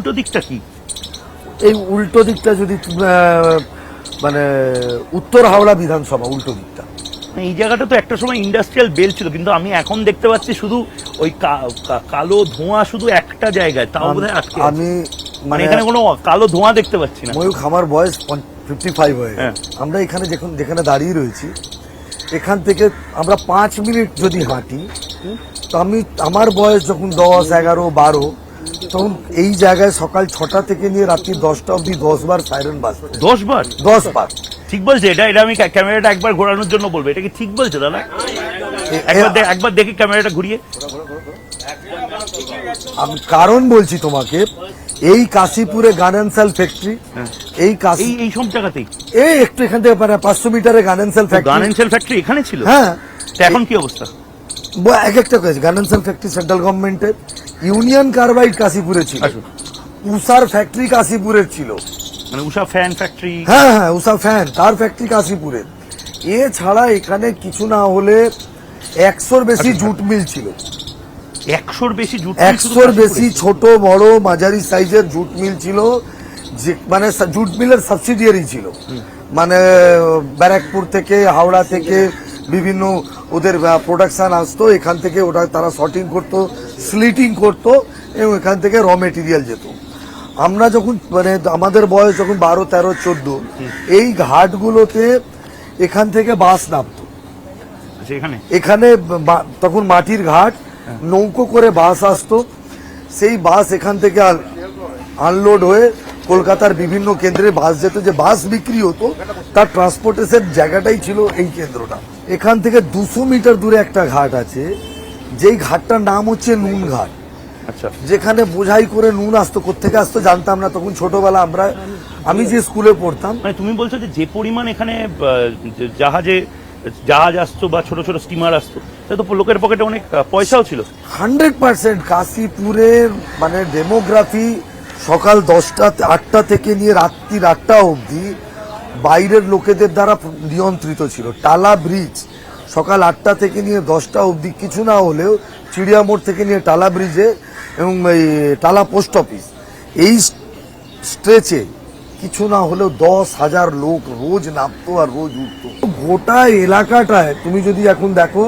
উল্টো দিকটা কি? এই উল্টো দিকটা যদি মানে উত্তর হাওড়া বিধানসভা উল্টো দিকটা। এই জায়গাটা তো একটা সময় ইন্ডাস্ট্রিয়াল বেল্ট ছিল, কিন্তু আমি এখন দেখতে পাচ্ছি শুধু ওই কালো ধোঁয়া শুধু একটা জায়গায়, তাও বোধহয় আটকে আছে। আমি মানে এখানে কোনো কালো ধোঁয়া দেখতে পাচ্ছি না। ময়ূখ, আমার বয়স 55 হয়ে গেছে। আমরা এখানে যেখানে দাঁড়িয়ে রয়েছি, এখান থেকে আমরা 5 মিনিট যদি হাঁটি, তো আমার বয়স যখন 10, 11, 12, তখন এই জায়গায় সকাল 6টা থেকে নিয়ে রাত্রি 10টা অবধি 10 বার সাইরেন বাজতো। 10 বার? 10 বার। ঠিক বলছে? এটা আমি ক্যামেরাটা একবার ঘোরানোর জন্য বলবো, এটা কি ঠিক বলছে দাদা? একবার দেখি ক্যামেরাটা ঘুরিয়ে। আমি কারণ বলছি তোমাকে, এই কাশীপুরে গানেনসাল ফ্যাক্টরি, এই সব জায়গাতেই এই একটু এখান থেকে 500 মিটারে গানেনসাল ফ্যাক্টরি এখানে ছিল। হ্যাঁ, এখন কি অবস্থা? এক একটা করেছে। গানেনসাল ফ্যাক্টরি সেন্ট্রাল গভর্নমেন্টের, ইউনিয়ন কার্বাইড কাশীপুরে ছিল, উষার ফ্যাক্টরি কাশীপুরের ছিল, মানে উষা ফ্যান ফ্যাক্টরি। হ্যাঁ, উষা ফ্যান, তার ফ্যাক্টরি কাশীপুরের। এছাড়া এখানে কিছু না হলে 100-র বেশি জুট মিল ছিল। 100-র বেশি জুট? 100-র বেশি ছোট বড় মাঝারি সাইজের জুট মিল ছিল, যে মানে জুট মিলের সাবসিডিয়ারি ছিল। মানে ব্যারাকপুর থেকে, হাওড়া থেকে বিভিন্ন ওদের প্রোডাকশন আসতো, এখান থেকে ওটা তারা শর্টিং করতো, স্লিটিং করতো, এবং এখান থেকে র মেটেরিয়াল যেত। আমরা যখন মানে আমাদের বয়স যখন 12, 13, 14, এই ঘাটগুলোতে এখান থেকে বাস নামতো। এখানে তখন মাটির ঘাট, নৌকো করে বাস আসতো, সেই বাস এখান থেকে আনলোড হয়ে কলকাতার বিভিন্ন কেন্দ্রে বাস যেত, যে বাস বিক্রি হতো, তার ট্রান্সপোর্টেশন জায়গাটাই ছিল এই কেন্দ্রটা। এখান থেকে 200 মিটার দূরে একটা ঘাট আছে, যেই ঘাটটার নাম হচ্ছে নুন ঘাট। আচ্ছা। যেখানে বোঝাই করে নুন আসতো, কোত্থেকে আসতো জানতাম না তখন ছোটবেলা আমি যে স্কুলে পড়তাম। মানে তুমি বলছো যে পরিমাণ এখানে জাহাজ আসতো বা ছোট ছোট স্টিমার আসতো, তাই তো লোকের পকেটে অনেক পয়সাও ছিল। 100% কাশীপুরের মানে ডেমোগ্রাফি সকাল 8টা থেকে নিয়ে রাত্রি 8টা অবধি বাইরের লোকেদের দ্বারা নিয়ন্ত্রিত ছিল। টালা ব্রিজ সকাল 8টা থেকে নিয়ে 10টা অবধি, কিছু না হলেও চিড়িয়ামোড় থেকে নিয়ে টালা ব্রিজে এবং এই টালা পোস্ট অফিস, এই স্ট্রেচে কিছু না হলেও 10,000 লোক রোজ নামতো আর রোজ উঠতো। গোটা এলাকাটায় তুমি যদি এখন দেখো,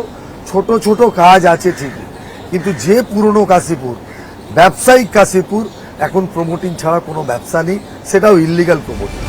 ছোট ছোট কাজ আছে ঠিকই, কিন্তু যে পুরনো কাশীপুর, ব্যবসায়িক কাশীপুর, এখন প্রমোটিং ছাড়া কোনো ব্যবসা নেই, সেটাও ইল্লিগাল প্রমোটিং।